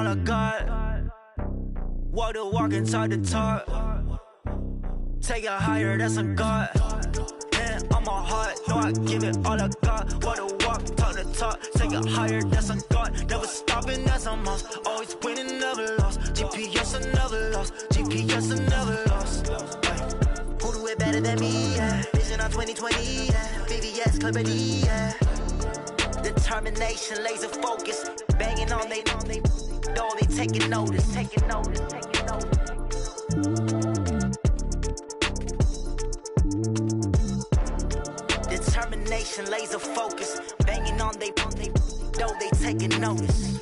I got. Walk the walk and talk the talk. Take it higher, that's a God. Hand on my heart, know I give it all I got. Walk the walk, talk the talk. Take it higher, that's a God. Never stopping, that's a must. Always winning, never lost. GPS, I never lost. GPS, I never lost. Who do it better than me, yeah? Vision on 2020, yeah. VVS, Clarity, yeah. Determination, laser focus. Banging on they door, they taking notice. Determination, laser focus. Banging on they door, they taking notice.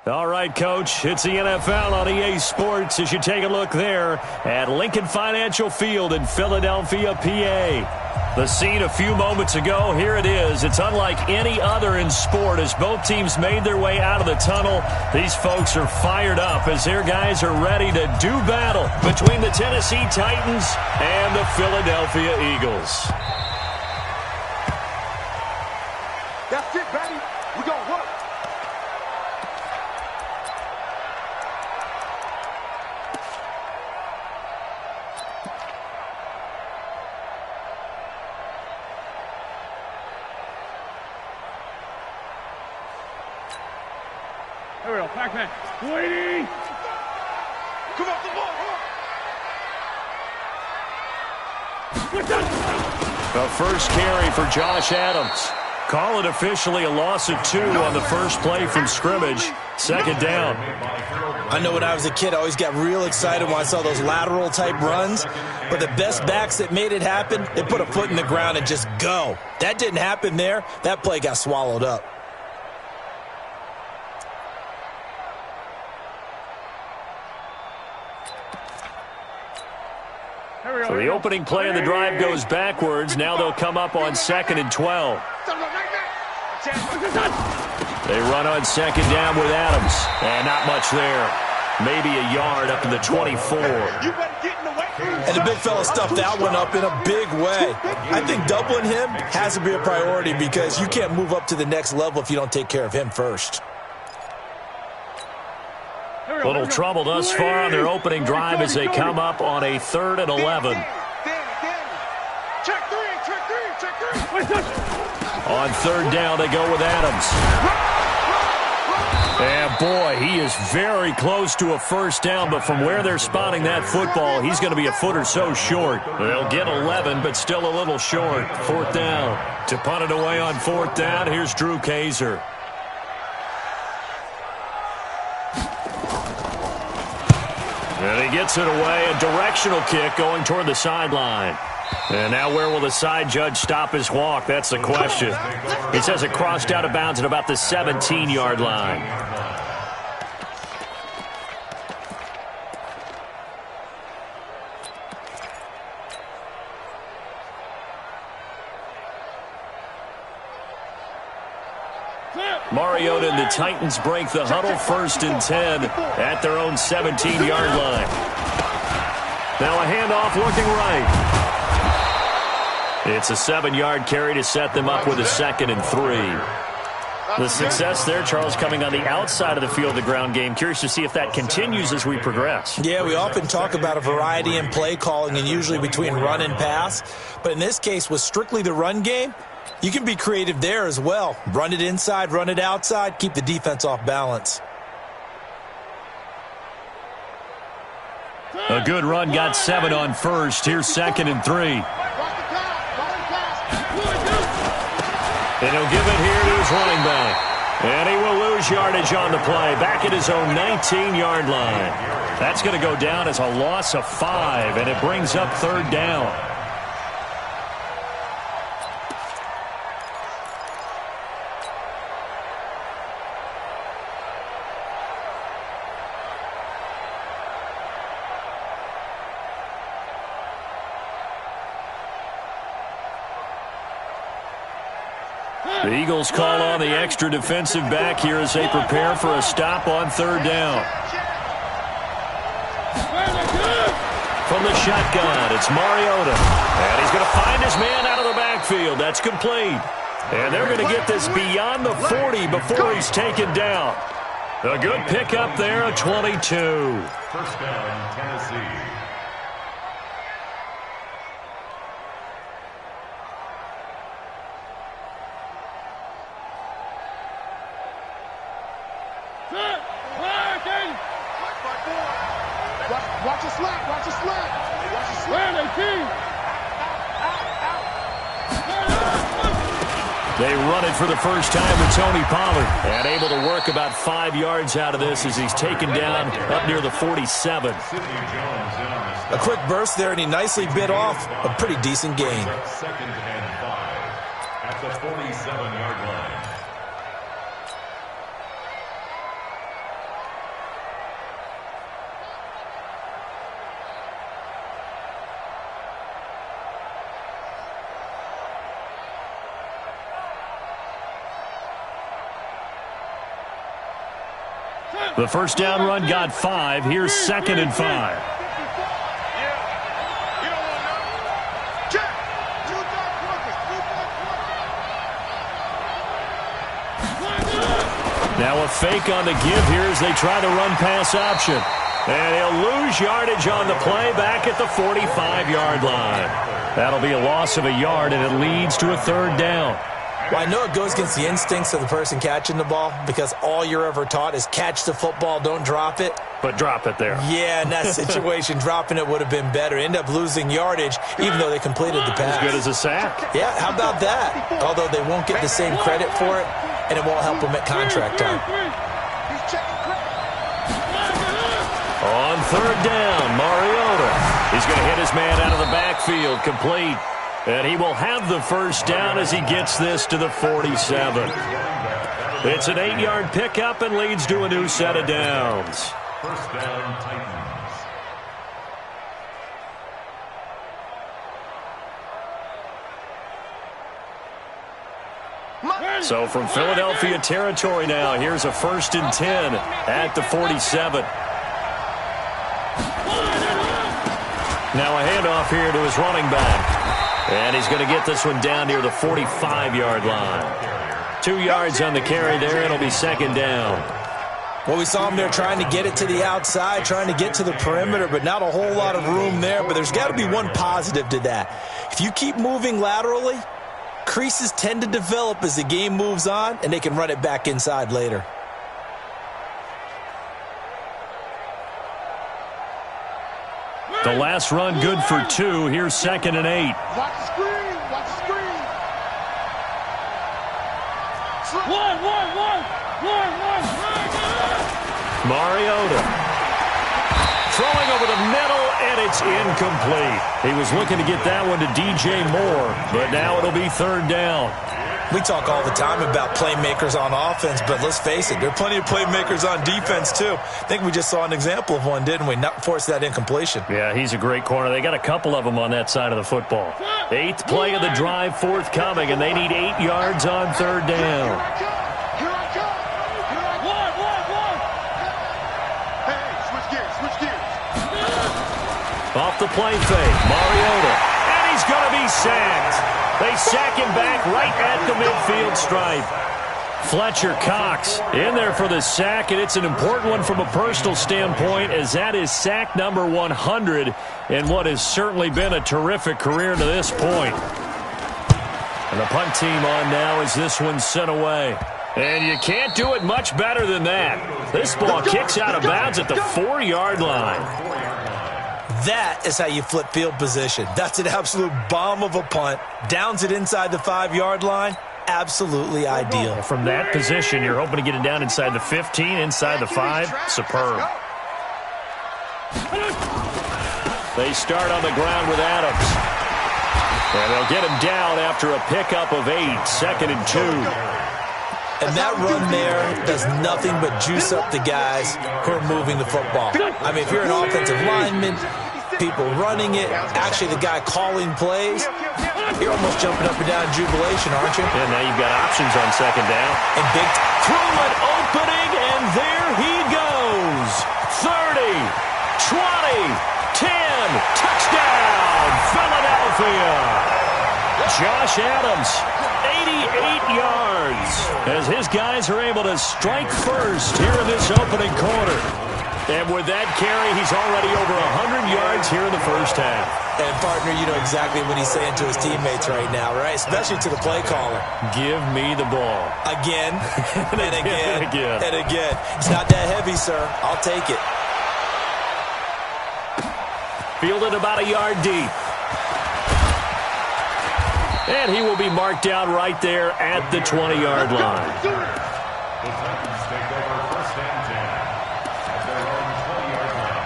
All right, Coach, it's the NFL on EA Sports as you take a look there at Lincoln Financial Field in Philadelphia, PA. The scene a few moments ago, here it is. It's unlike any other in sport as both teams made their way out of the tunnel. These folks are fired up as their guys are ready to do battle between the Tennessee Titans and the Philadelphia Eagles. That's it, baby. We're going to work. Here we go, Pac-Man. Waiting! Come on, come on, The first carry for Josh Adams. Call it officially a loss of 2 on the first play from scrimmage. Second down. I know when I was a kid, I always got real excited when I saw those lateral type runs. But the best backs that made it happen, they put a foot in the ground and just go. That didn't happen there. That play got swallowed up. So the opening play of the drive goes backwards. Now they'll come up on 2nd and 12. They run on second down with Adams. And not much there. Maybe a yard up to the 24. And the big fella stuffed that one up in a big way. I think doubling him has to be a priority because you can't move up to the next level if you don't take care of him first. Little trouble thus far on their opening drive as they come up on a 3rd and 11. Check three. On 3rd down, they go with Adams. And, boy, he is very close to a first down, but from where they're spotting that football, he's going to be a foot or so short. They'll get 11, but still a little short. 4th down. To punt it away on 4th down, here's Drew Kaiser. And he gets it away, a directional kick going toward the sideline. And now where will the side judge stop his walk? That's the question. He says it crossed out of bounds at about the 17-yard line. Mariota and the Titans break the huddle, 1st and 10 at their own 17-yard line. Now a handoff looking right. It's a 7-yard carry to set them up with a 2nd and 3. The success there, Charles, coming on the outside of the field, the ground game. Curious to see if that continues as we progress. Yeah, we often talk about a variety in play calling and usually between run and pass. But in this case, with strictly the run game, you can be creative there as well. Run it inside, run it outside, keep the defense off balance. A good run got 7 on 1st. Here's 2nd and 3. And he'll give it here to his running back. And he will lose yardage on the play. Back at his own 19-yard line. That's going to go down as a loss of 5, and it brings up 3rd down. The Eagles call on the extra defensive back here as they prepare for a stop on 3rd down. From the shotgun, it's Mariota. And he's going to find his man out of the backfield. That's complete. And they're going to get this beyond the 40 before he's taken down. A good pickup there, a 22. First down, Tennessee. Watch the slack. Watch the slack. They run it for the first time with Tony Pollard. And able to work about 5 yards out of this as he's taken down up near the 47. A quick burst there, and he nicely bit off a pretty decent gain. 2nd and 5 at the 47-yard line. The first down run got 5. Here's 2nd and 5. Now a fake on the give here as they try the run-pass option. And he'll lose yardage on the play back at the 45-yard line. That'll be a loss of a yard, and it leads to a 3rd down. Well, I know it goes against the instincts of the person catching the ball because all you're ever taught is catch the football, don't drop it. But drop it there. Yeah, in that situation, dropping it would have been better. End up losing yardage, even though they completed the pass. As good as a sack. Yeah, how about that? Although they won't get the same credit for it, and it won't help them at contract time. On 3rd down, Mariota. He's going to hit his man out of the backfield, complete. And he will have the first down as he gets this to the 47. It's an 8-yard pickup and leads to a new set of downs. First down, Titans. So from Philadelphia territory now, here's a 1st and 10 at the 47. Now a handoff here to his running back. And he's going to get this one down near the 45-yard line. 2 yards on the carry there. It'll be 2nd down. Well, we saw him there trying to get it to the outside, trying to get to the perimeter, but not a whole lot of room there. But there's got to be one positive to that. If you keep moving laterally, creases tend to develop as the game moves on, and they can run it back inside later. The last run good for 2. Here's 2nd and 8. Watch the screen. Watch the screen. One. Mariota throwing over the middle, and it's incomplete. He was looking to get that one to DJ Moore, but now it'll be 3rd down. We talk all the time about playmakers on offense, but let's face it, there are plenty of playmakers on defense too. I think we just saw an example of one, didn't we? Not force that incompletion. Yeah, he's a great corner. They got a couple of them on that side of the football. 8th play of the drive forthcoming, and they need 8 yards on 3rd down. Here I come. One. Hey, switch gears. Off the play fake, Mariota, and he's going to be sacked. They sack him back right at the midfield stripe. Fletcher Cox in there for the sack, and it's an important one from a personal standpoint, as that is sack number 100 in what has certainly been a terrific career to this point. And the punt team on now as this one's sent away. And you can't do it much better than that. This ball kicks out of bounds at the 4-yard line. That is how you flip field position. That's an absolute bomb of a punt. Downs it inside the 5-yard line. Absolutely ideal. From that position, you're hoping to get it down inside the 15, inside the 5. Superb. They start on the ground with Adams. And they'll get him down after a pickup of 8, 2nd and 2. And that run there does nothing but juice up the guys who are moving the football. I mean, if you're an offensive lineman, people running it, actually the guy calling plays, you're almost jumping up and down in jubilation, aren't you? And now you've got options on 2nd down. And big through an opening, and there he goes. 30, 20, 10, touchdown, Philadelphia. Josh Adams, 88 yards, as his guys are able to strike first here in this opening quarter. And with that carry, he's already over 100 yards here in the first half. And, partner, you know exactly what he's saying to his teammates right now, right? Especially to the play caller. Give me the ball. Again, and again, and again. and again. It's not that heavy, sir. I'll take it. Fielded about a yard deep. And he will be marked down right there at the 20-yard line. The Titans take over 1st and 10 at their own 20-yard line.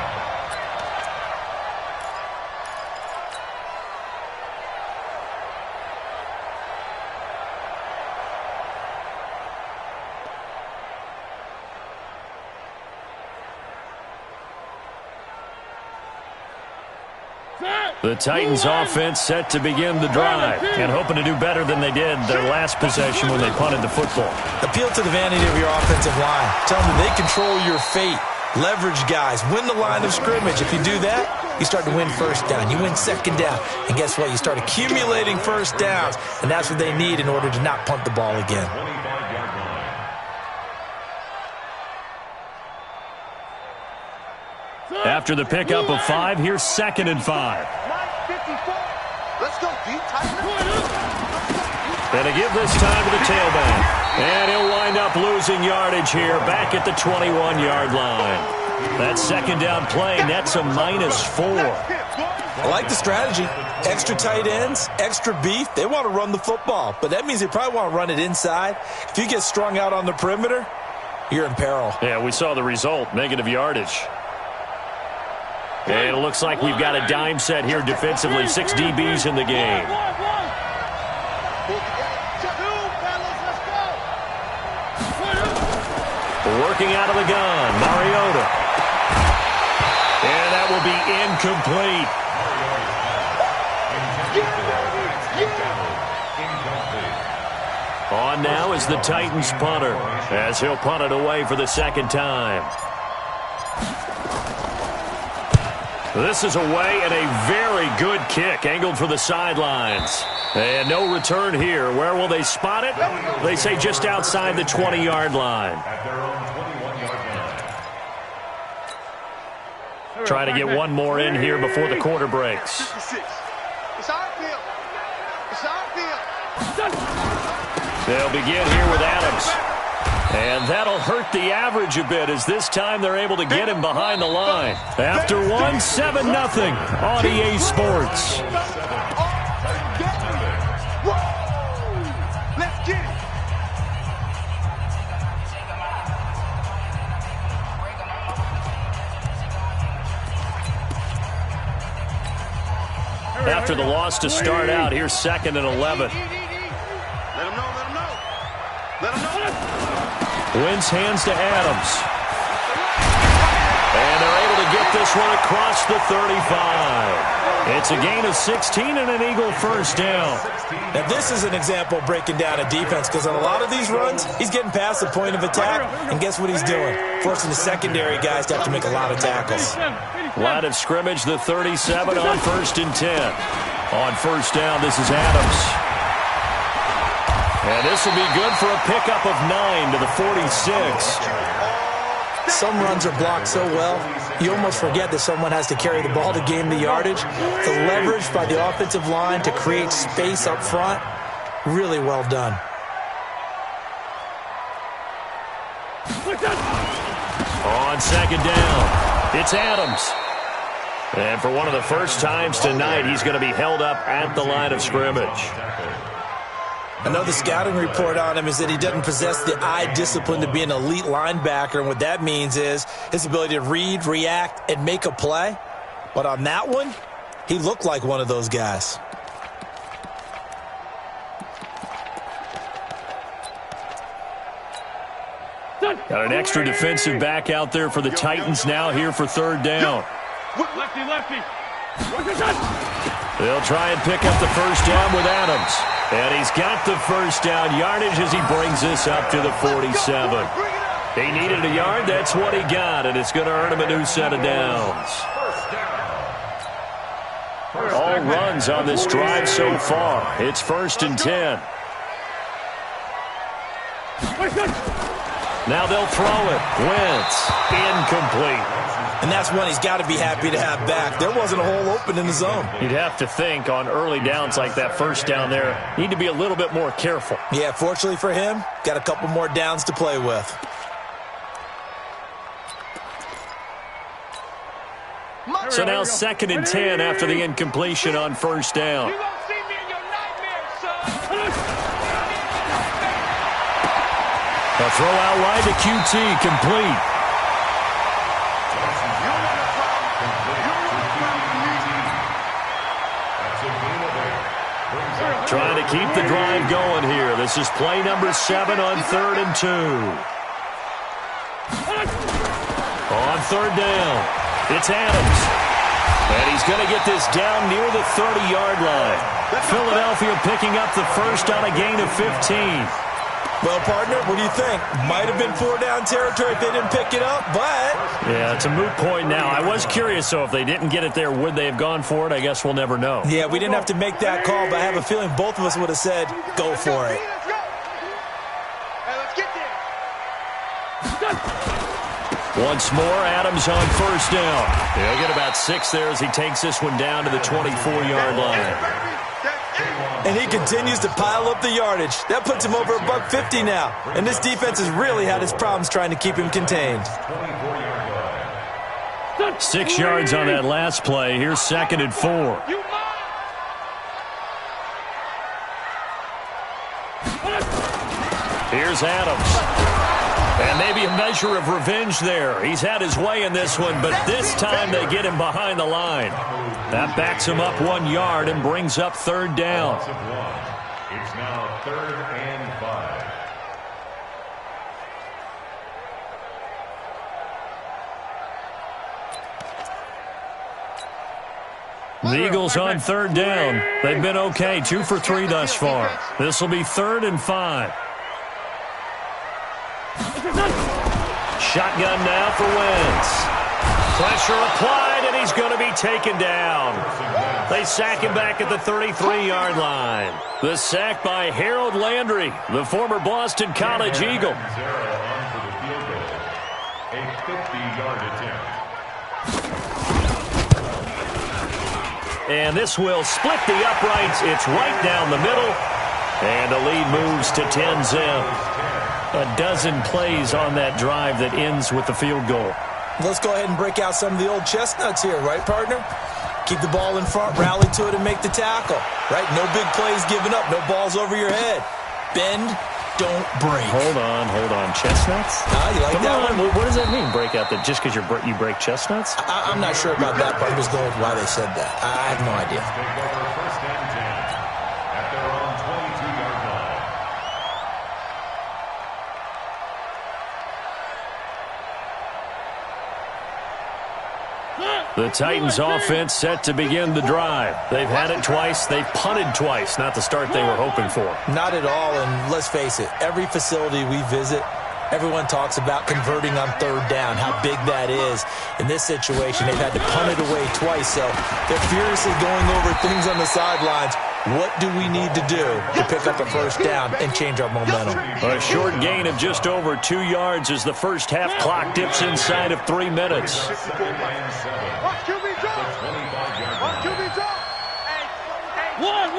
The Titans offense set to begin the drive and hoping to do better than they did their last possession when they punted the football. Appeal to the vanity of your offensive line. Tell them they control your fate. Leverage guys. Win the line of scrimmage. If you do that, you start to win 1st down. You win 2nd down. And guess what? You start accumulating 1st downs. And that's what they need in order to not punt the ball again. 25-yard line. After the pickup of 5, here's 2nd and 5. Let's go deep, And to give this time to the tailback. And he'll wind up losing yardage here back at the 21-yard line. That 2nd down play nets a -4. I like the strategy. Extra tight ends, extra beef. They want to run the football, but that means they probably want to run it inside. If you get strung out on the perimeter, you're in peril. Yeah, we saw the result, negative yardage. And it looks like we've got a dime set here defensively. 6 DBs in the game. Working out of the gun, Mariota. And that will be incomplete. On now is the Titans punter, as he'll punt it away for the second time. This is away and a very good kick, angled for the sidelines. And no return here. Where will they spot it? They say just outside the 20-yard line. At their own 21-yard line. Try to get one more in here before the quarter breaks. 56. It's our field. It's our field. They'll begin here with Adams. And that'll hurt the average a bit, as this time they're able to get him behind the line. After one, 7-0 on EA Sports. Let's get it. After the loss to start out, here's 2nd and 11. Let him know, let him know. Let him know. Wins hands to Adams. And they're able to get this one across the 35. It's a gain of 16 and an Eagle first down. Now, this is an example of breaking down a defense, because on a lot of these runs, he's getting past the point of attack, and guess what he's doing? Forcing the secondary guys to have to make a lot of tackles. Line of scrimmage, the 37 on 1st and 10. On first down, this is Adams. And this will be good for a pickup of 9 to the 46. Some runs are blocked so well, you almost forget that someone has to carry the ball to gain the yardage. The leverage by the offensive line to create space up front, really well done. On second down, it's Adams. And for one of the first times tonight, he's going to be held up at the line of scrimmage. I know the scouting report on him is that he doesn't possess the eye discipline to be an elite linebacker, and what that means is his ability to read, react, and make a play. But on that one, he looked like one of those guys. Got an extra defensive back out there for the Titans now here for 3rd down. Lefty, lefty. They'll try and pick up the first down with Adams. And he's got the first down yardage as he brings this up to the 47. He needed a yard. That's what he got, and it's going to earn him a new set of downs. All runs on this drive so far. It's 1st and 10. Now they'll throw it. Wentz, incomplete. And that's one he's got to be happy to have back. There wasn't a hole open in the zone. You'd have to think on early downs like that first down there, need to be a little bit more careful. Yeah, fortunately for him, got a couple more downs to play with. So now 2nd and 10 after the incompletion on first down. You won't see me in your nightmares, son. A throw out wide to QT, complete. Trying to keep the drive going here. This is play number 7 on 3rd and 2. On 3rd down, it's Adams. And he's going to get this down near the 30-yard line. Philadelphia picking up the first on a gain of 15. Well, partner, what do you think? Might have been 4-down territory if they didn't pick it up, but... Yeah, it's a moot point now. I was curious, so if they didn't get it there, would they have gone for it? I guess we'll never know. Yeah, we didn't have to make that call, but I have a feeling both of us would have said, go for it. Let's go. Hey, let's get there. Once more, Adams on first down. He'll get about 6 there as he takes this one down to the 24-yard line. And he continues to pile up the yardage. That puts him over $150 now. And this defense has really had its problems trying to keep him contained. 6 yards on that last play. Here's 2nd and 4. Here's Adams. And maybe a measure of revenge there. He's had his way in this one, but this time they get him behind the line. That backs him up 1 yard and brings up 3rd down. It's now 3rd and 5. The Eagles on third down. They've been okay, 2 for 3 thus far. This will be 3rd and 5. Shotgun now for Wentz. Pressure applied, and he's going to be taken down. They sack him back at the 33-yard line. The sack by Harold Landry, the former Boston College Eagle. A 50-yard attempt. And this will split the uprights. It's right down the middle. And the lead moves to 10-zip. A dozen plays on that drive that ends with the field goal. Let's go ahead and break out some of the old chestnuts here, right, partner? Keep the ball in front, rally to it, and make the tackle, right? No big plays given up, no balls over your head. Bend, don't break. Hold on. Chestnuts? You like Come that on. one? What does that mean, break out? That just because you break chestnuts? I'm not sure about that part. I'm just going with why they said that. I have no idea. Take over 1st and 10 at their own 22-yard line. The Titans offense set to begin the drive. They've had it twice. They've punted twice. Not the start they were hoping for. Not at all, and let's face it, every facility we visit, everyone talks about converting on 3rd down, how big that is. In this situation, they've had to punt it away twice, so they're furiously going over things on the sidelines. What do we need to do to pick up a 1st down and change our momentum? A short gain of just over 2 yards as the first half clock dips inside of 3 minutes. Watch QB drop. Watch QB drop. One.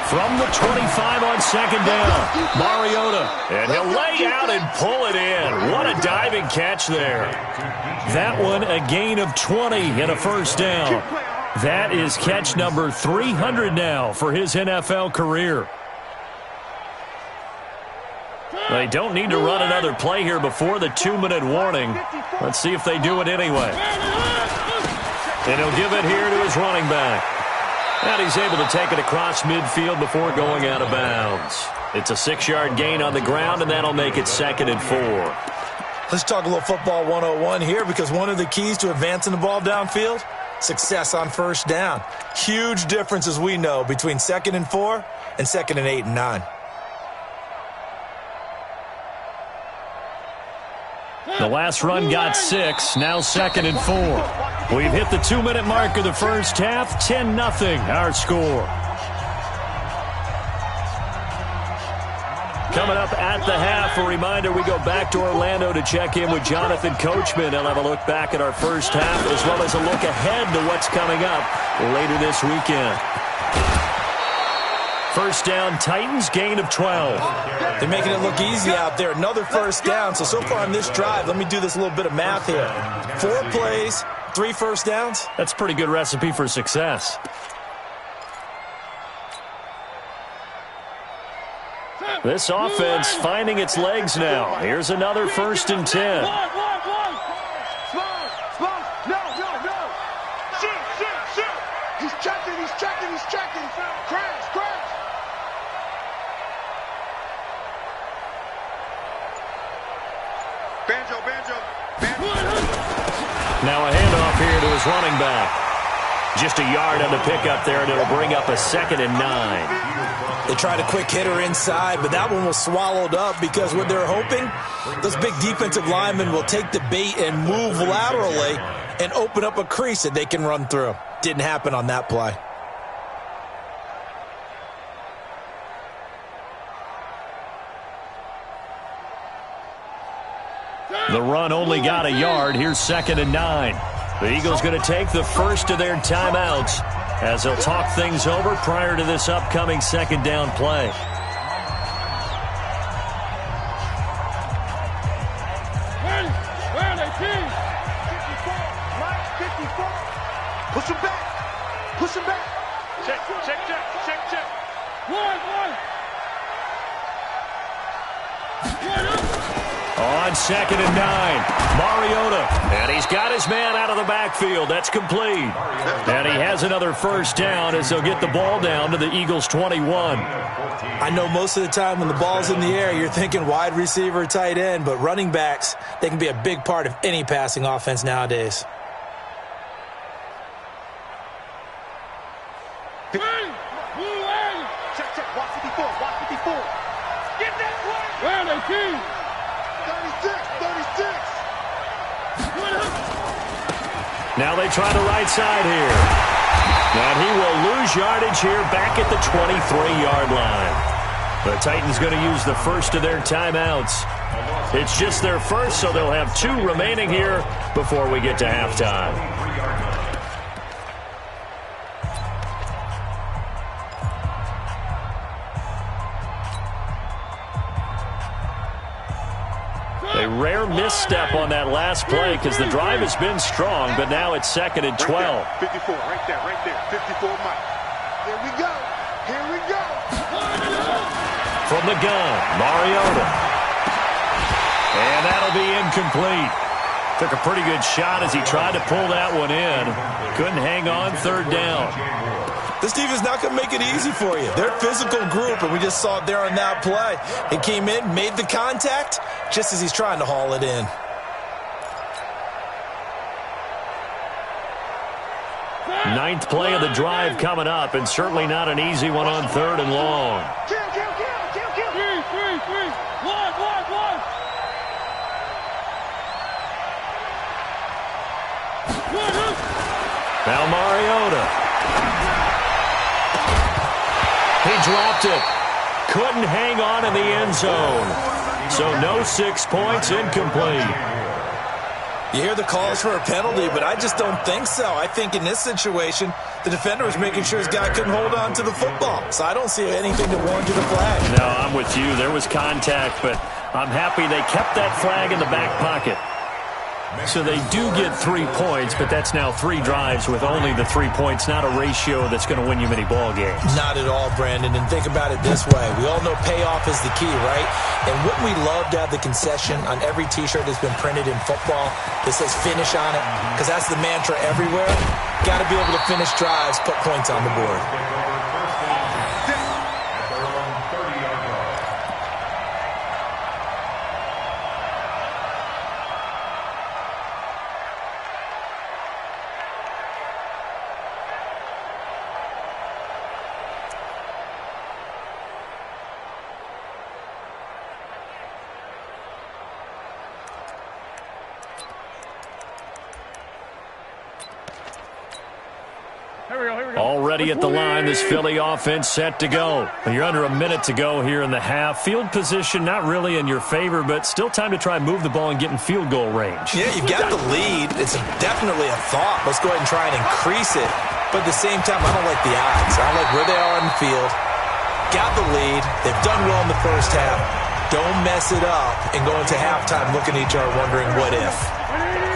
From the 25 on 2nd down, Mariota. And he'll lay out and pull it in. What a diving catch there. That one a gain of 20 and a 1st down. That is catch number 300 now for his NFL career. They don't need to run another play here before the 2-minute warning. Let's see if they do it anyway. And he'll give it here to his running back. And he's able to take it across midfield before going out of bounds. It's a 6-yard gain on the ground, and that'll make it 2nd and 4. Let's talk a little football 101 here, because one of the keys to advancing the ball downfield, success on 1st down. Huge difference, as we know, between 2nd and 4 and 2nd and 8 and 9. The last run got 6, now 2nd and 4. We've hit the 2-minute mark of the first half, 10-0 our score. Coming up at the half, a reminder, we go back to Orlando to check in with Jonathan Coachman. He'll have a look back at our first half as well as a look ahead to what's coming up later this weekend. 1st down, Titans, gain of 12. They're making it look easy out there. Another 1st down. So far on this drive, let me do this little bit of math here. 4 plays, 3 1st downs. That's a pretty good recipe for success. This offense finding its legs now. Here's another 1st and 10. Small. No. Shoot. He's checking. Crash. Banjo. Now a handoff here to his running back. Just a yard on the pickup there, and it'll bring up a 2nd and 9. They tried a quick hitter inside, but that one was swallowed up because what they're hoping, those big defensive linemen will take the bait and move laterally and open up a crease that they can run through. Didn't happen on that play. The run only got a yard. Here's 2nd and 9. The Eagles going to take the first of their timeouts as they'll talk things over prior to this upcoming 2nd down play. Where are they, team? 54. Push him back. Check. One. On 2nd and 9, Mariota. And he's got his man out of the backfield. That's complete. And he has another first down as they'll get the ball down to the Eagles' 21. I know most of the time when the ball's in the air, you're thinking wide receiver, tight end, but running backs, they can be a big part of any passing offense nowadays. Check, check. Watch 54. Watch 54. Get that play. Where are they, team? 36. Now they try the right side here. And he will lose yardage here back at the 23-yard line. The Titans going to use the first of their timeouts. It's just their first, so they'll have 2 remaining here before we get to halftime. A rare misstep on that last play because the drive has been strong, but now it's 2nd and 12. Right 54, right there. 54 Mike. Here we go. From the gun, Mariota. And that'll be incomplete. Took a pretty good shot as he tried to pull that one in. Couldn't hang on, 3rd down. This defense not going to make it easy for you. They're a physical group, and we just saw it there on that play. He came in, made the contact, just as he's trying to haul it in. Ninth play of the drive coming up, and certainly not an easy one on 3rd and long. Kill. 3. 1. Now Mariota. He dropped it. Couldn't hang on in the end zone. So no 6 points, incomplete. You hear the calls for a penalty, but I just don't think so. I think in this situation, the defender was making sure his guy couldn't hold on to the football. So I don't see anything to warrant you the flag. No, I'm with you. There was contact, but I'm happy they kept that flag in the back pocket. So they do get 3 points, but that's now 3 drives with only the 3 points, not a ratio that's going to win you many ball games. Not at all, Brandon. And think about it this way. We all know payoff is the key, right? And wouldn't we love to have the concession on every T-shirt that's been printed in football that says finish on it? Because that's the mantra everywhere. Got to be able to finish drives, put points on the board. Already at the line, this Philly offense set to go. You're under a minute to go here in the half. Field position not really in your favor, but still time to try and move the ball and get in field goal range. Yeah, you got the lead. It's definitely a thought. Let's go ahead and try and increase it. But at the same time, I don't like the odds. I don't like where they are on the field. Got the lead. They've done well in the first half. Don't mess it up and go into halftime looking at each other wondering what if.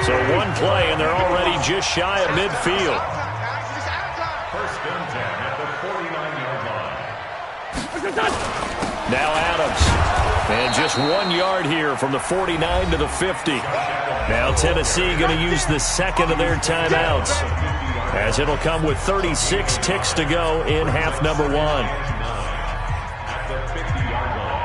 So 1 play, and they're already just shy of midfield. First and 10 at the 49-yard line. Now Adams. And just 1 yard here from the 49 to the 50. Now Tennessee going to use the second of their timeouts, as it'll come with 36 ticks to go in half number 1. At the 50-yard line.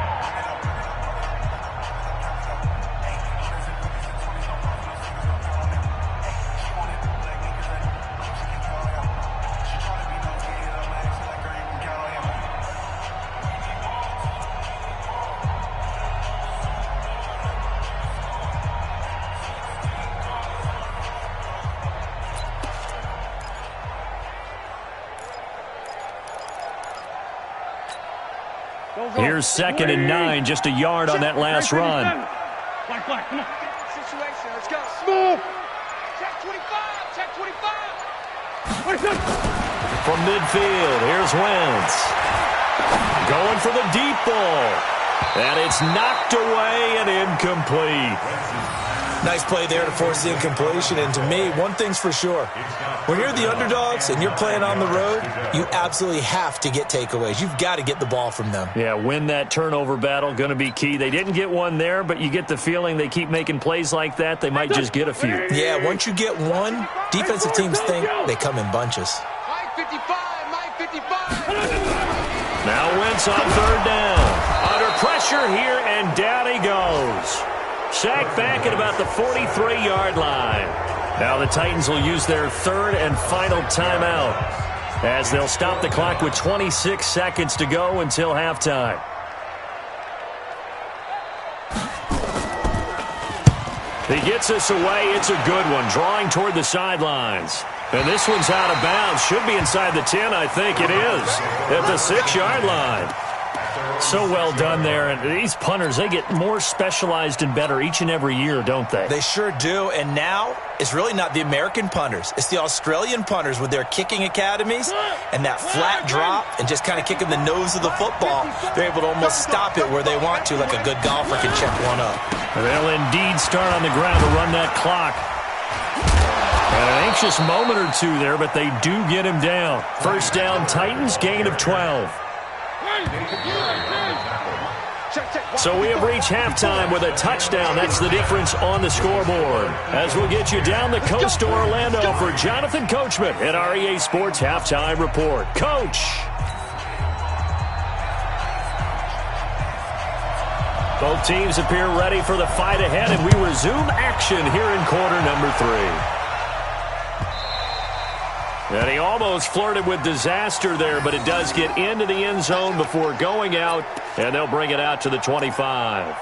Here's 2nd and 9, just a yard on that last run. Black, come on. Situation, let's go. Smooth. Check 25. From midfield, here's Wentz. Going for the deep ball. And it's knocked away and incomplete. Nice play there to force the incompletion. And to me, one thing's for sure. When you're the underdogs and you're playing on the road, you absolutely have to get takeaways. You've got to get the ball from them. Yeah, win that turnover battle, going to be key. They didn't get one there, but you get the feeling they keep making plays like that, they might just get a few. Yeah, once you get one, defensive teams think they come in bunches. Mike 55, Mike 55. Now Wentz on third down. Under pressure here, and down he goes. Sacked back at about the 43-yard line. Now the Titans will use their third and final timeout as they'll stop the clock with 26 seconds to go until halftime. He gets us away. It's a good one, drawing toward the sidelines. And this one's out of bounds. Should be inside the 10, I think it is, at the 6-yard line. So well done there. And these punters, they get more specialized and better each and every year, don't they? They sure do. And now it's really not the American punters. It's the Australian punters with their kicking academies and that flat drop and just kind of kicking the nose of the football. They're able to almost stop it where they want to, like a good golfer can check one up. And they'll indeed start on the ground to run that clock. And an anxious moment or two there, but they do get him down. First down, Titans, gain of 12. So we have reached halftime with a touchdown. That's the difference on the scoreboard. As we'll get you down the coast to Orlando for Jonathan Coachman at our EA Sports Halftime Report. Coach. Both teams appear ready for the fight ahead, and we resume action here in quarter number 3. And he almost flirted with disaster there, but it does get into the end zone before going out, and they'll bring it out to the 25.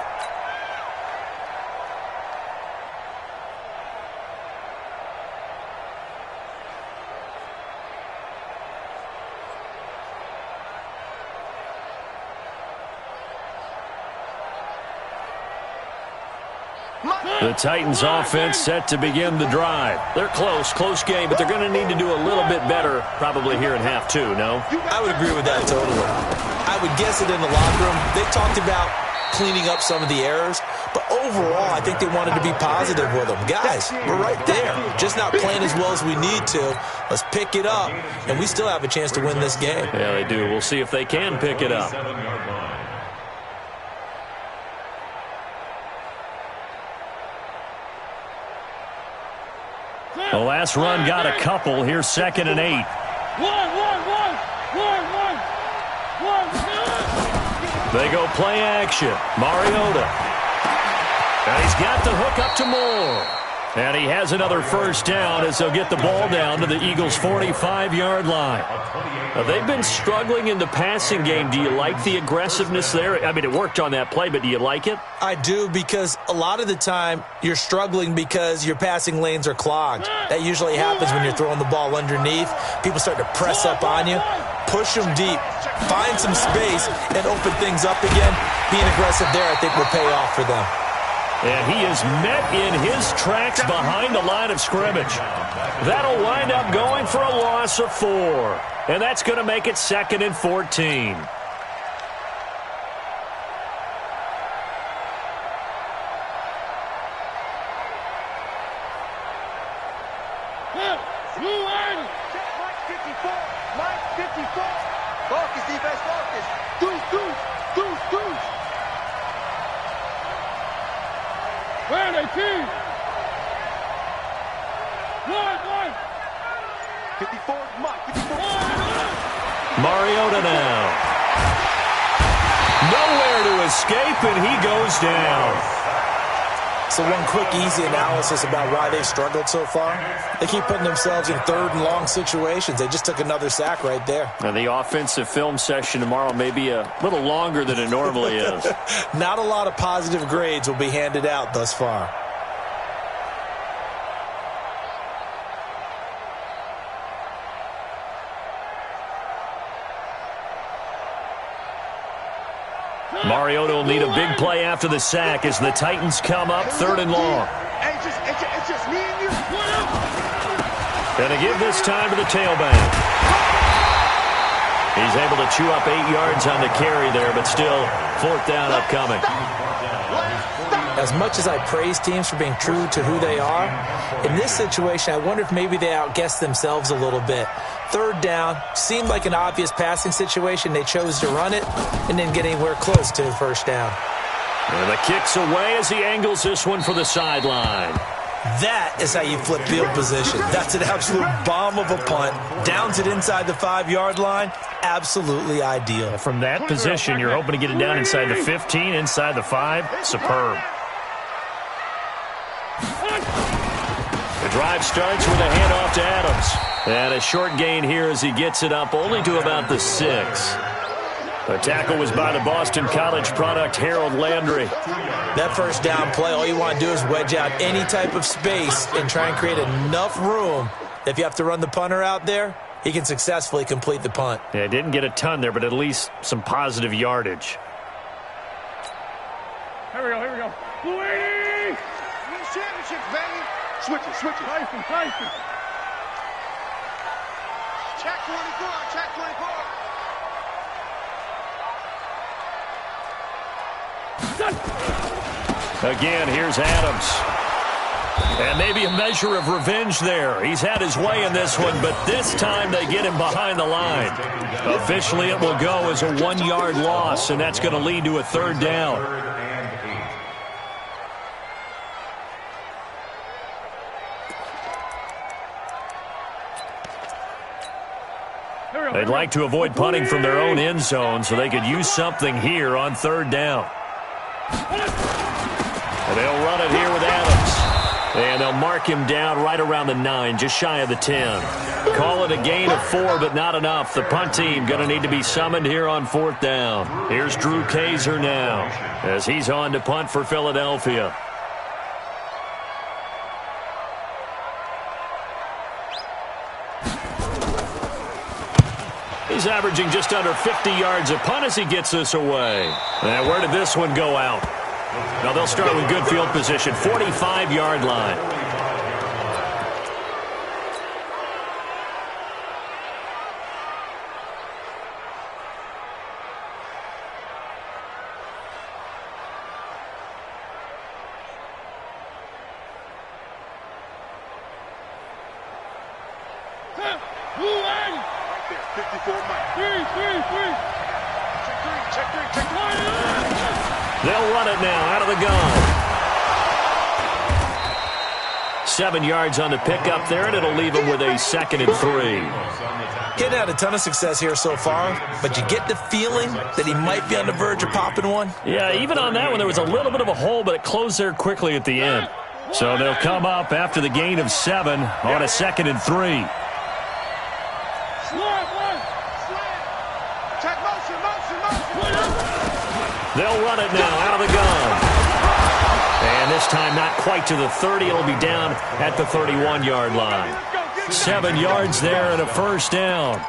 The Titans offense set to begin the drive. They're close game, but they're going to need to do a little bit better probably here in half 2, no? I would agree with that totally. I would guess it in the locker room. They talked about cleaning up some of the errors, but overall I think they wanted to be positive with them. Guys, we're right there. Just not playing as well as we need to. Let's pick it up, and we still have a chance to win this game. Yeah, they do. We'll see if they can pick it up. The last run got a couple. Here's 2nd and 8. They go play action. Mariota. And he's got the hook up to Moore. And he has another first down as they'll get the ball down to the Eagles' 45-yard line. Now, they've been struggling in the passing game. Do you like the aggressiveness there? I mean, it worked on that play, but do you like it? I do, because a lot of the time you're struggling because your passing lanes are clogged. That usually happens when you're throwing the ball underneath. People start to press up on you. Push them deep. Find some space and open things up again. Being aggressive there, I think, will pay off for them. And he is met in his tracks behind the line of scrimmage. That'll wind up going for a loss of 4. And that's going to make it 2nd and 14. Mike 54. Focus, defense, focus. Deuce. Where are they, team? One. 54, Mike, 54. Mariota now. Nowhere to escape, and he goes down. So one quick, easy analysis about why they've struggled so far. They keep putting themselves in 3rd and long situations. They just took another sack right there. And the offensive film session tomorrow may be a little longer than it normally is. Not a lot of positive grades will be handed out thus far. Mariota will need a big play after the sack as the Titans come up 3rd and long. It's just me and you. And to give this time to the tailback. He's able to chew up 8 yards on the carry there, but still 4th down upcoming. As much as I praise teams for being true to who they are, in this situation, I wonder if maybe they outguessed themselves a little bit. Third down, seemed like an obvious passing situation. They chose to run it and didn't get anywhere close to first down. And the kick's away as he angles this one for the sideline. That is how you flip field position. That's an absolute bomb of a punt. Downs it inside the 5-yard line. Absolutely ideal. From that position, you're hoping to get it down inside the 15, inside the 5. Superb. The drive starts with a handoff to Adams. And a short gain here as he gets it up only to about the 6. The tackle was by the Boston College product, Harold Landry. That first down play, all you want to do is wedge out any type of space and try and create enough room. If you have to run the punter out there, he can successfully complete the punt. Yeah, didn't get a ton there, but at least some positive yardage. Here we go. Blue 80! Win championships, baby. Switch it. Tyson. Check 24. Again, here's Adams. And maybe a measure of revenge there. He's had his way in this one, but this time they get him behind the line. Officially, it will go as a 1-yard loss, and that's going to lead to a third down. They'd like to avoid punting from their own end zone so they could use something here on third down. And they'll run it here with Adams. And they'll mark him down right around the 9, just shy of the 10. Call it a gain of 4, but not enough. The punt team going to need to be summoned here on fourth down. Here's Drew Kaiser now as he's on to punt for Philadelphia. He's averaging just under 50 yards a punt as he gets this away. Now, where did this one go out? Now, they'll start with good field position, 45-yard line. Blue 80! 54 Mike. Three. Check three. They'll run it now out of the gun. 7 yards on the pickup there, and it'll leave him with a 2nd and 3. Getting out a ton of success here so far, but you get the feeling that he might be on the verge of popping one. Yeah, even on that one, there was a little bit of a hole, but it closed there quickly at the end. So they'll come up after the gain of 7 on a 2nd and 3. Check motion. They'll run it now out of the gun. And this time not quite to the 30. It'll be down at the 31-yard line. 7 yards there and a first down.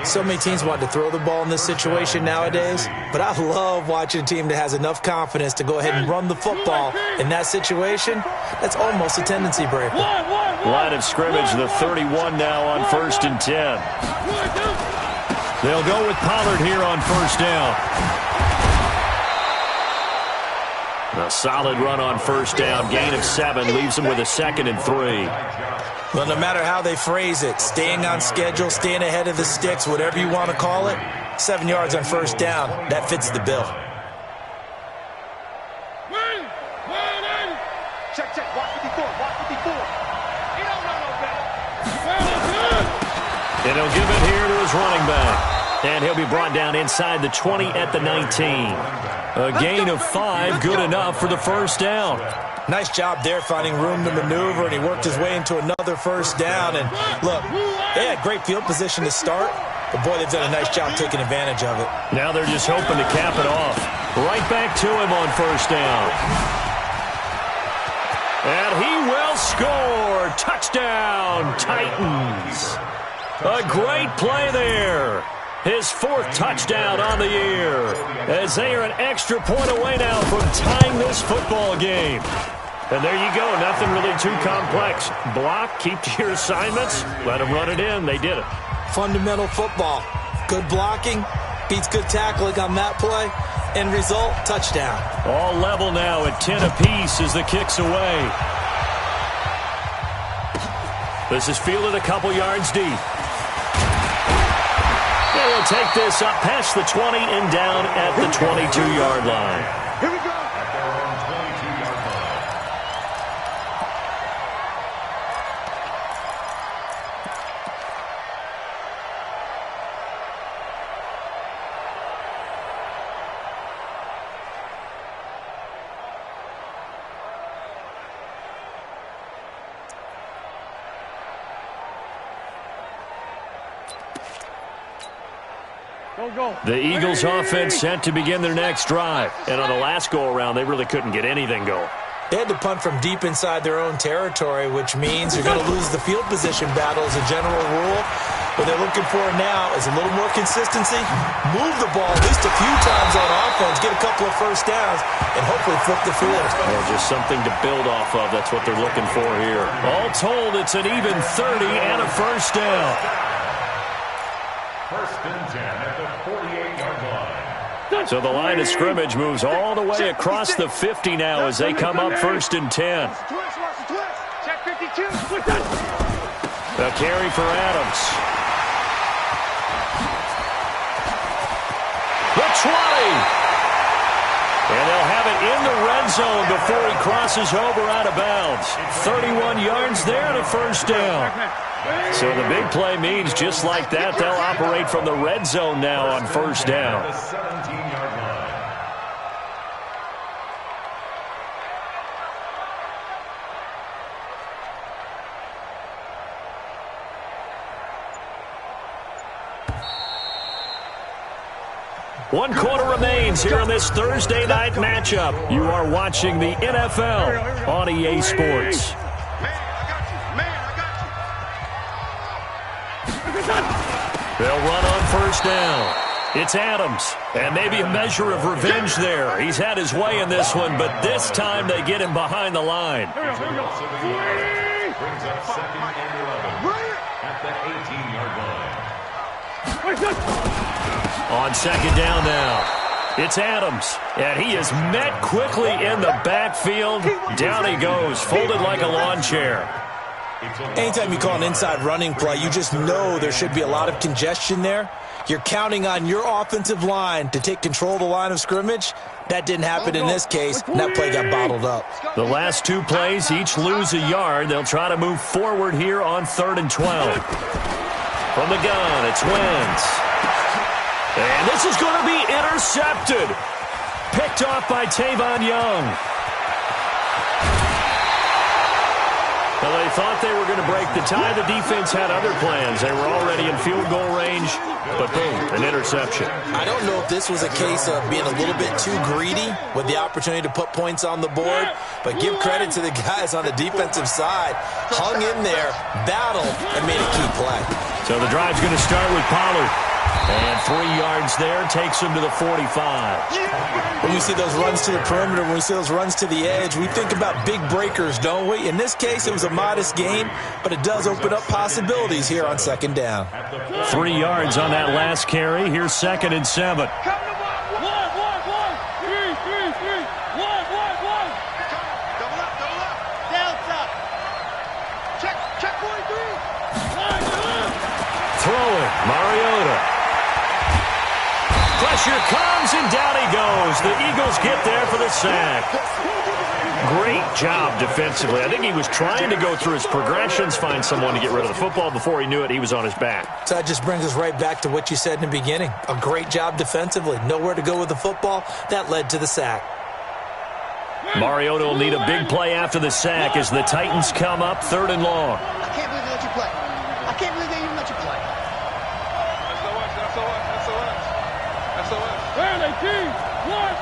So many teams want to throw the ball in this situation nowadays, but I love watching a team that has enough confidence to go ahead and run the football. In that situation, that's almost a tendency breaker. Line of scrimmage, the 31 now on 1st and 10. They'll go with Pollard here on first down. A solid run on first down. Gain of 7 leaves them with a 2nd and 3. Well, no matter how they phrase it, staying on schedule, staying ahead of the sticks, whatever you want to call it, 7 yards on first down, that fits the bill. Check. Watch 54. He don't know no better. And he'll give it here to his running back. And he'll be brought down inside the 20 at the 19. A gain of 5, good enough for the first down. Nice job there finding room to maneuver, and he worked his way into another first down. And look, they had great field position to start, but boy, they've done a nice job taking advantage of it. Now they're just hoping to cap it off. Right back to him on first down. And he will score. Touchdown, Titans. A great play there. His 4th touchdown on the year, as they are an extra point away now from tying this football game. And there you go, nothing really too complex. Block, keep to your assignments, let them run it in. They did it. Fundamental football. Good blocking beats good tackling on that play. End result, touchdown. All level now at 10 apiece as the kick's away. This is fielded a couple yards deep. They will take this up past the 20 and down at the 22-yard line. Here we go. At their own 22-yard line. Go. The Eagles offense set to begin their next drive. And on the last go-around, they really couldn't get anything going. They had to punt from deep inside their own territory, which means you're going to lose the field position battle as a general rule. What they're looking for now is a little more consistency, move the ball at least a few times on offense, get a couple of first downs, and hopefully flip the field. Well, just something to build off of. That's what they're looking for here. All told, it's an even 30 and a first down. First and 10 at the 48-yard line. So the line of scrimmage moves all the way across the 50 now as they come up first and 10. Watch the twist. Check 52. A carry for Adams. The 20. And they'll have it in the red zone before he crosses over out of bounds. 31 yards there and a first down. So the big play means just like that, they'll operate from the red zone now on first down. The 17-yard line. One quarter remains here in this Thursday night matchup. You are watching the NFL on EA Sports. They'll run on first down. It's Adams, and maybe a measure of revenge there. He's had his way in this one, but this time they get him behind the line. Brings up second and 11 at the 18-yard line. On second down now, it's Adams, and he is met quickly in the backfield. Down he goes, folded like a lawn chair. Anytime you call an inside running play, you just know there should be a lot of congestion there. You're counting on your offensive line to take control of the line of scrimmage. That didn't happen in this case, and that play got bottled up. The last two plays each lose a yard. They'll try to move forward here on 3rd and 12. From the gun, it's Wentz. And this is going to be intercepted. Picked off by Tavon Young. Well, they thought they were going to break the tie. The defense had other plans. They were already in field goal range, but boom, an interception. I don't know if this was a case of being a little bit too greedy with the opportunity to put points on the board, but give credit to the guys on the defensive side. Hung in there, battled, and made a key play. So the drive's going to start with Pollard. And 3 yards there takes him to the 45. When we see those runs to the perimeter, when we see those runs to the edge, we think about big breakers, don't we? In this case, it was a modest gain, but it does open up possibilities here on second down. 3 yards on that last carry. Here's 2nd and 7. Check 43. Throwing, Mariota. Pressure comes, and down he goes. The Eagles get there for the sack. Great job defensively. I think he was trying to go through his progressions, find someone to get rid of the football. Before he knew it, he was on his back. So that just brings us right back to what you said in the beginning. A great job defensively. Nowhere to go with the football. That led to the sack. Mariota will need a big play after the sack as the Titans come up 3rd and long. I can't believe they let you play. I can't believe they even let you play. SOS. Where are they, team? One.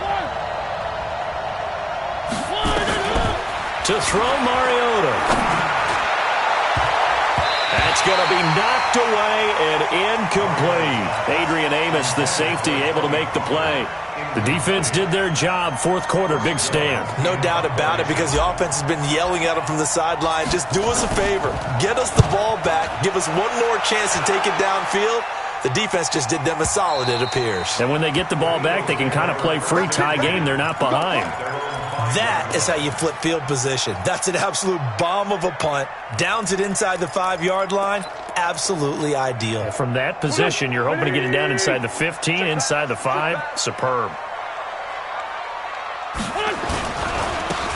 To throw Mariota. That's going to be knocked away and incomplete. Adrian Amos, the safety, able to make the play. The defense did their job. 4th quarter, big stand. No doubt about it, because the offense has been yelling at them from the sideline. Just do us a favor. Get us the ball back. Give us one more chance to take it downfield. The defense just did them a solid, it appears. And when they get the ball back, they can kind of play free tie game. They're not behind. That is how you flip field position. That's an absolute bomb of a punt. Downs it inside the 5-yard line. Absolutely ideal. From that position, you're hoping to get it down inside the 15, inside the 5. Superb.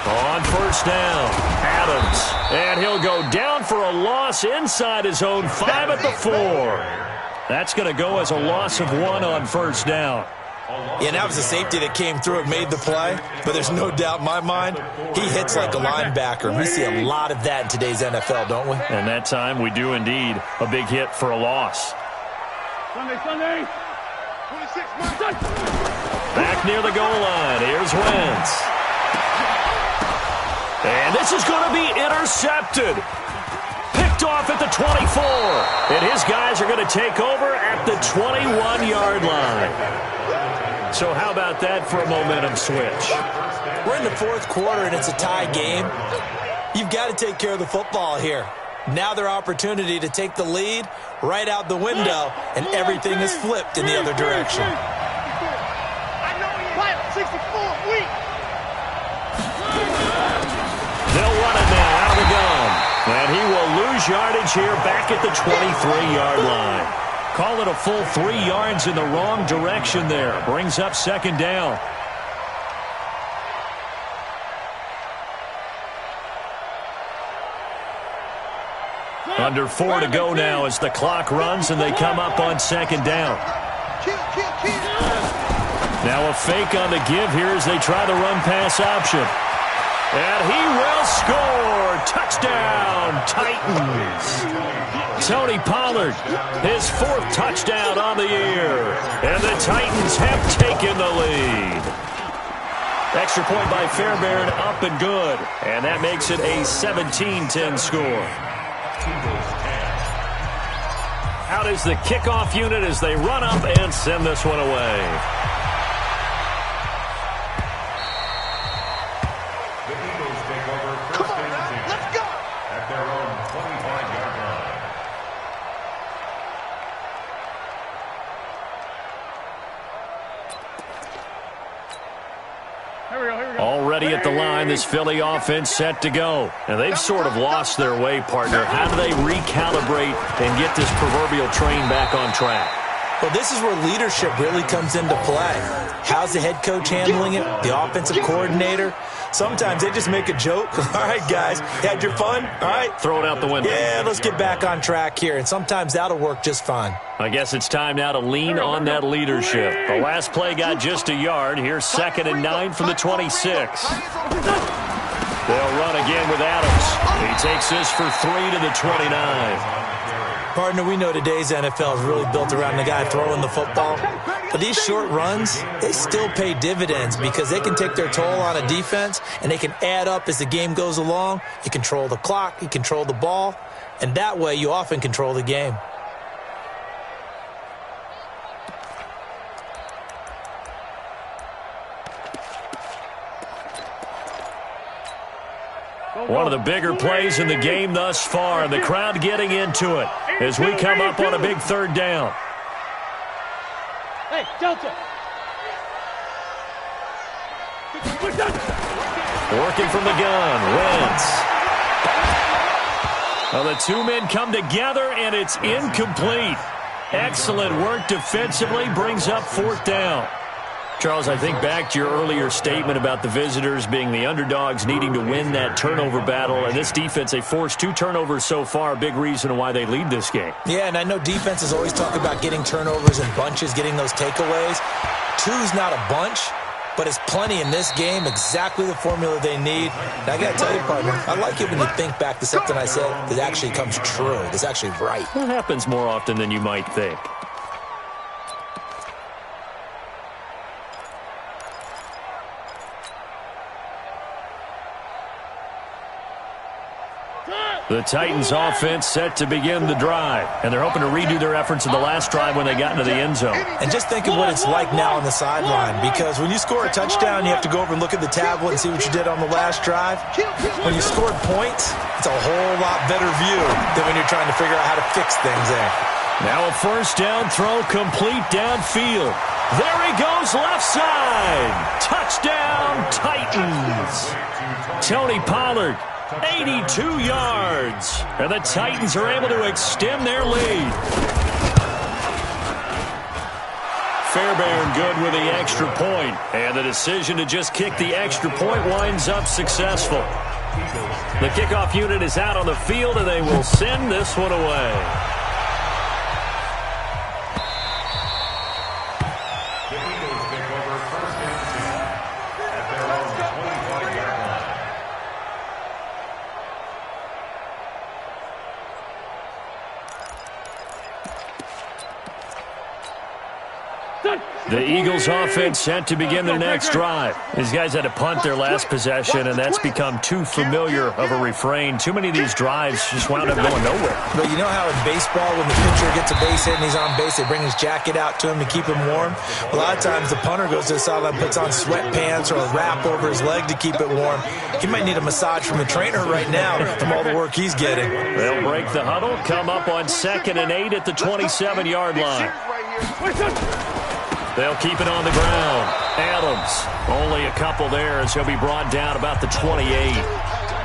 On first down, Adams. And he'll go down for a loss inside his own 5 at the 4. That's going to go as a loss of 1 on first down. Yeah, and that was a safety that came through and made the play. But there's no doubt in my mind, he hits like a linebacker. We see a lot of that in today's NFL, don't we? And that time, we do indeed a big hit for a loss. Sunday. 26. Back near the goal line. Here's Wentz. And this is going to be intercepted. Picked off at the 24. And his guys are going to take over at the 21-yard line. So how about that for a momentum switch? We're in the 4th quarter, and it's a tie game. You've got to take care of the football here. Now their opportunity to take the lead right out the window, and everything is flipped in the other direction. I know he had 64 weeks. They'll run it now out of the gun. And he will lose yardage here back at the 23-yard line. Call it a full 3 yards in the wrong direction there. Brings up second down. Under 4 to go now as the clock runs and they come up on second down. Now a fake on the give here as they try the run-pass option. And he will score. Touchdown, Titans. Tony Pollard, his 4th touchdown on the year. And the Titans have taken the lead. Extra point by Fairbairn, up and good. And that makes it a 17-10 score. Out is the kickoff unit as they run up and send this one away. Already at the line, this Philly offense set to go. And they've sort of lost their way, partner. How do they recalibrate and get this proverbial train back on track? Well, this is where leadership really comes into play. How's the head coach handling it? The offensive coordinator? Sometimes they just make a joke. All right, guys, had your fun? All right. Throw it out the window. Yeah, let's get back on track here. And sometimes that'll work just fine. I guess it's time now to lean on that leadership. The last play got just a yard. Here's 2nd and 9 from the 26. They'll run again with Adams. He takes this for 3 to the 29. Partner, we know today's NFL is really built around the guy throwing the football. But these short runs, they still pay dividends because they can take their toll on a defense and they can add up as the game goes along. You control the clock, you control the ball, and that way you often control the game. One of the bigger plays in the game thus far, and the crowd getting into it as we come up on a big 3rd down. Hey, Delta. Working from the gun, Wentz. Well, the 2 men come together, and it's incomplete. Excellent work defensively, brings up 4th down. Charles, I think back to your earlier statement about the visitors being the underdogs needing to win that turnover battle. And this defense, they forced 2 turnovers so far, a big reason why they lead this game. Yeah, and I know defenses always talk about getting turnovers in bunches, getting those takeaways. 2's not a bunch, but it's plenty in this game, exactly the formula they need. And I got to tell you, partner, I like it when you think back to something I said that actually comes true, that's actually right. It happens more often than you might think. The Titans offense set to begin the drive, and they're hoping to redo their efforts in the last drive when they got into the end zone. And just think of what it's like now on the sideline, because when you score a touchdown, you have to go over and look at the tablet and see what you did on the last drive. When you scored points, it's a whole lot better view than when you're trying to figure out how to fix things there. Now a first down throw complete downfield. There he goes left side. Touchdown Titans. Tony Pollard, 82 yards. And the Titans are able to extend their lead. Fairbairn good with the extra point. And the decision to just kick the extra point winds up successful. The kickoff unit is out on the field, and they will send this one away. The Eagles offense set to begin their next drive. These guys had to punt their last possession, and that's become too familiar of a refrain. Too many of these drives just wound up going nowhere. But you know how in baseball, when the pitcher gets a base hit and he's on base, they bring his jacket out to him to keep him warm? A lot of times the punter goes to the sideline, puts on sweatpants or a wrap over his leg to keep it warm. He might need a massage from the trainer right now from all the work he's getting. They'll break the huddle, come up on 2nd and 8 at the 27-yard line. They'll keep it on the ground. Adams, only a couple there as he'll be brought down about the 28.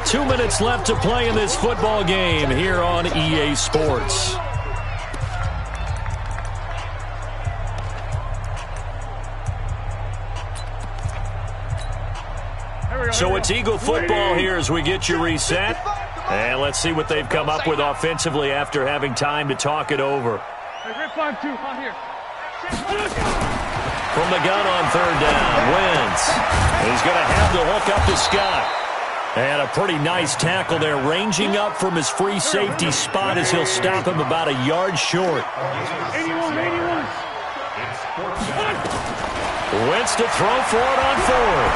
2 minutes left to play in this football game here on EA Sports. So it's Eagle football here as we get you reset. And let's see what they've come up with offensively after having time to talk it over. Hey, Red 5-2, on here. From the gun on 3rd down, Wentz. He's going to have to hook up to Scott. And a pretty nice tackle there, ranging up from his free safety spot as he'll stop him about a yard short. 81. Wentz to throw for it on 4th.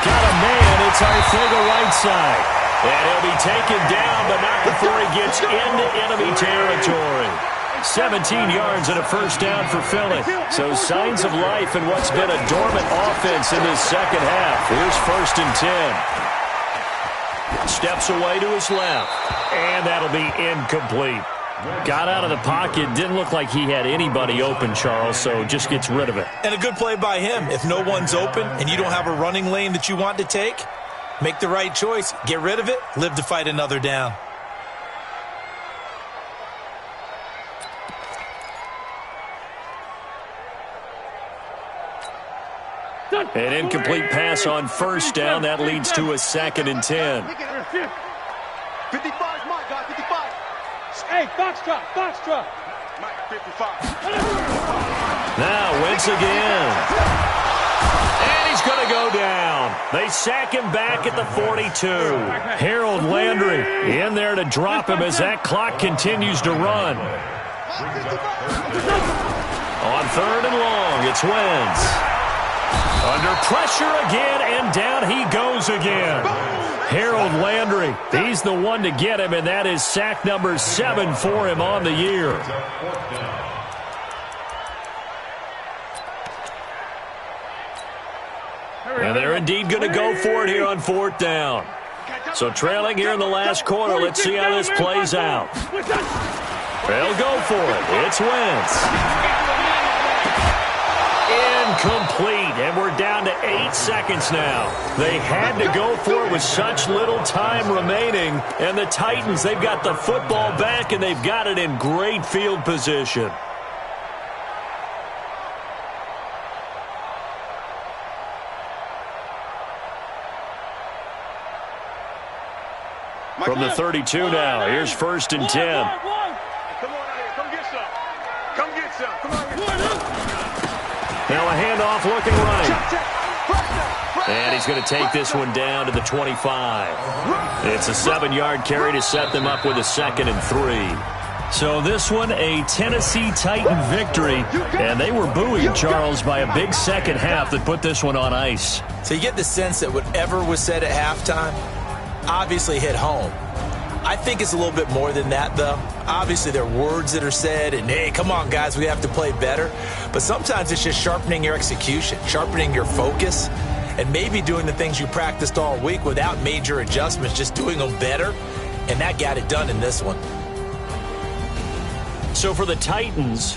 Got a man, it's Arcega right side. And he'll be taken down, but not before he gets into enemy territory. 17 yards and a first down for Philly. So signs of life in what's been a dormant offense in this second half. Here's 1st and 10. Steps away to his left. And that'll be incomplete. Got out of the pocket. Didn't look like he had anybody open, Charles, so just gets rid of it. And a good play by him. If no one's open and you don't have a running lane that you want to take, make the right choice. Get rid of it. Live to fight another down. An incomplete pass on 1st down. That leads to a 2nd and 10. 55 is Mike, guys, 55. Hey, Foxtrot. Mike, 55. Now Wentz again. And he's going to go down. They sack him back at the 42. Harold Landry in there to drop him as that clock continues to run. On 3rd and long, it's Wentz. Under pressure again, and down he goes again. Harold Landry, he's the one to get him, and that is sack number 7 for him on the year. And they're indeed going to go for it here on 4th down. So trailing here in the last quarter, let's see how this plays out. They'll go for it. It's Wentz. Incomplete, and we're down to 8 seconds now. They had to go for it with such little time remaining, and the Titans, they've got the football back, and they've got it in great field position. From the 32 now, here's 1st and 10. Come on out here, come get some. Come get some, come on here. Now a handoff looking right. And he's going to take this one down to the 25. It's a 7-yard carry to set them up with a 2nd and 3. So this one, a Tennessee Titan victory. And they were buoyed, Charles, by a big second half that put this one on ice. So you get the sense that whatever was said at halftime obviously hit home. I think it's a little bit more than that, though. Obviously, there are words that are said, and, hey, come on, guys, we have to play better. But sometimes it's just sharpening your execution, sharpening your focus, and maybe doing the things you practiced all week without major adjustments, just doing them better. And that got it done in this one. So for the Titans,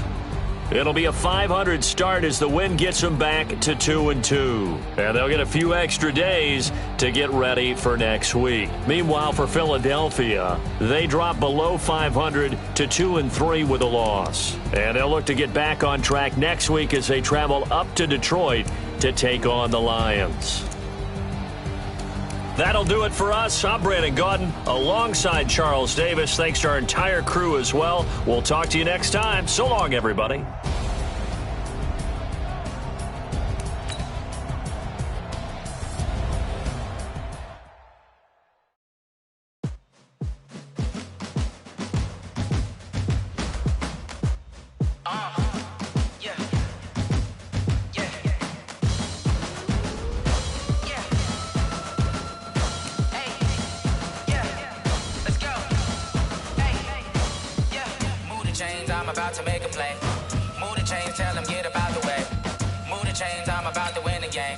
it'll be a .500 start as the win gets them back to 2-2. And they'll get a few extra days to get ready for next week. Meanwhile, for Philadelphia, they drop below .500 to 2-3 with a loss. And they'll look to get back on track next week as they travel up to Detroit to take on the Lions. That'll do it for us. I'm Brandon Gaudin alongside Charles Davis. Thanks to our entire crew as well. We'll talk to you next time. So long, everybody. I'm about to make a play. Move the chains, tell them get up out the way. Move the chains, I'm about to win the game.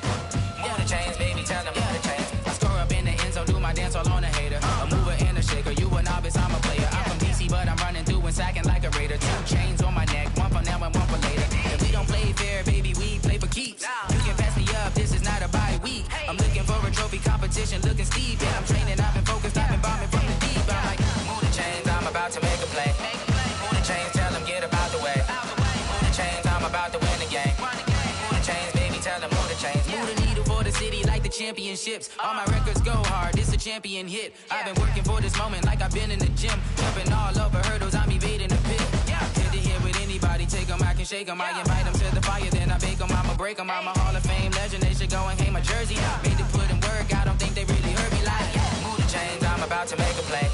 Move the chains, baby, tell them move the chains. I score up in the end zone, do my dance all on a hater. A mover and a shaker, you a novice, I'm a player. I'm from DC, but I'm running through and sacking like a raider. 2 chains on my neck, one for now and one for later. If we don't play fair, baby, we play for keeps. You can pass me up, this is not a bye week. I'm looking for a trophy competition, looking steep. Yeah, I'm training, I've been focused, I've been bombing from the deep. I'm like, move the chains, I'm about to make a play. Move the chains, tell them get up out the way. Move the chains, I'm about to win the game. Move the chains, baby, tell them move the chains. Move the needle for the city like the championships. All my records go hard, this a champion hit. I've been working for this moment like I've been in the gym. Jumping all over hurdles, I'm evading the pit. Hit the hit with anybody, take them, I can shake them. I invite them to the fire, then I bake them, I'ma break them. I'm a Hall of Fame legend, they should go and hang my jersey. Made to put in work, I don't think they really heard me like, move the chains, I'm about to make a play.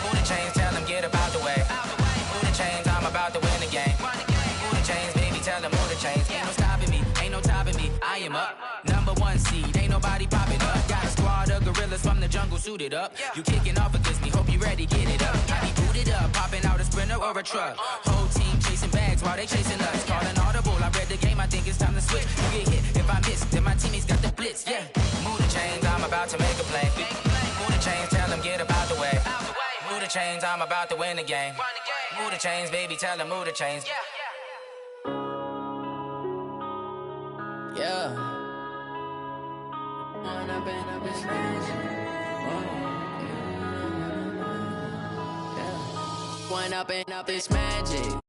Move the chains, tell them get up out the way. Move the chains, I'm about to win the game. Move the chains, baby, tell them move the chains. Ain't no stopping me, ain't no topping me. I am up, #1 seed, ain't nobody popping up. Got a squad of gorillas from the jungle suited up. You kicking off against me, hope you ready, get it up. I be booted up, popping out a Sprinter or a truck. Whole team chasing bags while they chasing us. Calling audible, I read the game, I think it's time to switch. You get hit, if I miss, then my teammates got the blitz, yeah. Move the chains, I'm about to make a play. Move the chains, tell them get up out the way. Move the chains, I'm about to win the game. Move the chains, baby, tell them move the chains. Yeah. One up and up, it's magic.